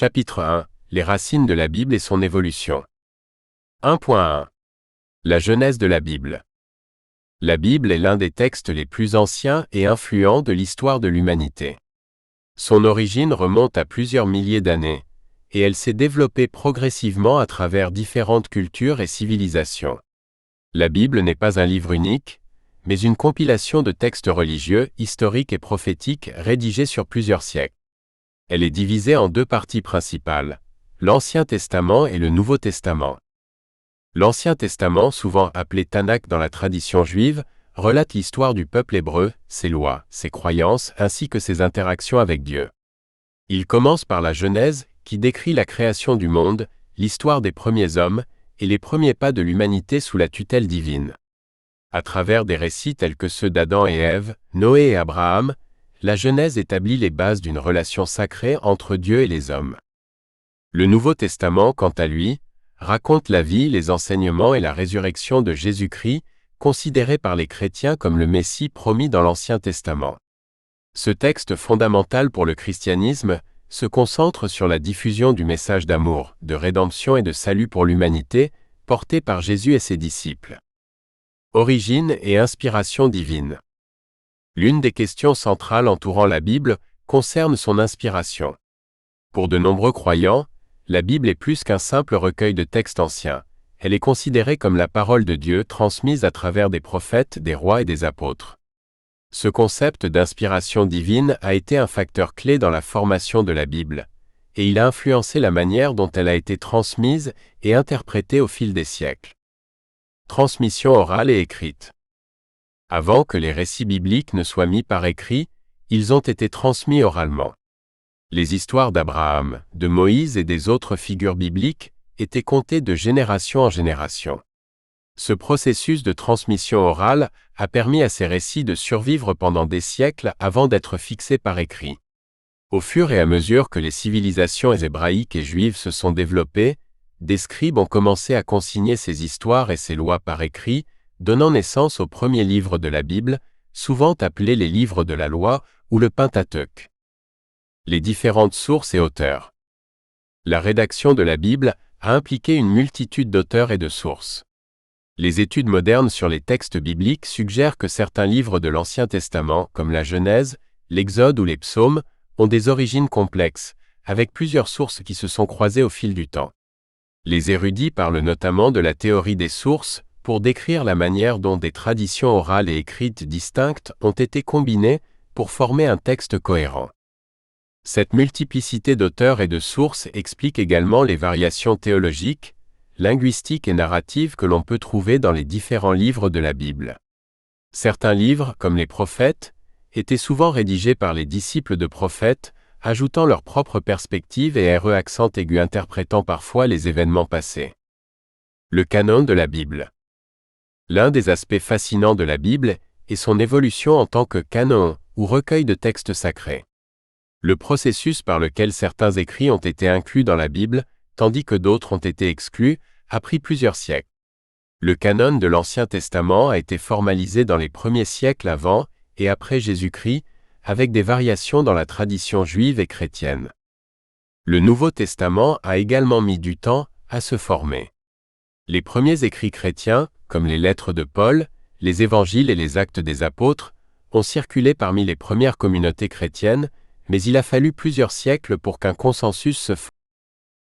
Chapitre 1. Les racines de la Bible et son évolution. 1.1. La genèse de la Bible. La Bible est l'un des textes les plus anciens et influents de l'histoire de l'humanité. Son origine remonte à plusieurs milliers d'années, et elle s'est développée progressivement à travers différentes cultures et civilisations. La Bible n'est pas un livre unique, mais une compilation de textes religieux, historiques et prophétiques rédigés sur plusieurs siècles. Elle est divisée en deux parties principales, l'Ancien Testament et le Nouveau Testament. L'Ancien Testament, souvent appelé Tanakh dans la tradition juive, relate l'histoire du peuple hébreu, ses lois, ses croyances ainsi que ses interactions avec Dieu. Il commence par la Genèse, qui décrit la création du monde, l'histoire des premiers hommes et les premiers pas de l'humanité sous la tutelle divine. À travers des récits tels que ceux d'Adam et Ève, Noé et Abraham, la Genèse établit les bases d'une relation sacrée entre Dieu et les hommes. Le Nouveau Testament, quant à lui, raconte la vie, les enseignements et la résurrection de Jésus-Christ, considéré par les chrétiens comme le Messie promis dans l'Ancien Testament. Ce texte fondamental pour le christianisme se concentre sur la diffusion du message d'amour, de rédemption et de salut pour l'humanité, porté par Jésus et ses disciples. Origine et inspiration divine. L'une des questions centrales entourant la Bible concerne son inspiration. Pour de nombreux croyants, la Bible est plus qu'un simple recueil de textes anciens. Elle est considérée comme la parole de Dieu transmise à travers des prophètes, des rois et des apôtres. Ce concept d'inspiration divine a été un facteur clé dans la formation de la Bible, et il a influencé la manière dont elle a été transmise et interprétée au fil des siècles. Transmission orale et écrite. Avant que les récits bibliques ne soient mis par écrit, ils ont été transmis oralement. Les histoires d'Abraham, de Moïse et des autres figures bibliques étaient contées de génération en génération. Ce processus de transmission orale a permis à ces récits de survivre pendant des siècles avant d'être fixés par écrit. Au fur et à mesure que les civilisations hébraïques et juives se sont développées, des scribes ont commencé à consigner ces histoires et ces lois par écrit, donnant naissance aux premiers livres de la Bible, souvent appelés les livres de la loi ou le Pentateuque. Les différentes sources et auteurs. La rédaction de la Bible a impliqué une multitude d'auteurs et de sources. Les études modernes sur les textes bibliques suggèrent que certains livres de l'Ancien Testament, comme la Genèse, l'Exode ou les Psaumes, ont des origines complexes, avec plusieurs sources qui se sont croisées au fil du temps. Les érudits parlent notamment de la théorie des sources, pour décrire la manière dont des traditions orales et écrites distinctes ont été combinées pour former un texte cohérent. Cette multiplicité d'auteurs et de sources explique également les variations théologiques, linguistiques et narratives que l'on peut trouver dans les différents livres de la Bible. Certains livres, comme les prophètes, étaient souvent rédigés par les disciples de prophètes, ajoutant leur propre perspective et accent aigu interprétant parfois les événements passés. Le canon de la Bible. L'un des aspects fascinants de la Bible est son évolution en tant que canon, ou recueil de textes sacrés. Le processus par lequel certains écrits ont été inclus dans la Bible, tandis que d'autres ont été exclus, a pris plusieurs siècles. Le canon de l'Ancien Testament a été formalisé dans les premiers siècles avant et après Jésus-Christ, avec des variations dans la tradition juive et chrétienne. Le Nouveau Testament a également mis du temps à se former. Les premiers écrits chrétiens, comme les lettres de Paul, les évangiles et les actes des apôtres, ont circulé parmi les premières communautés chrétiennes, mais il a fallu plusieurs siècles pour qu'un consensus se forme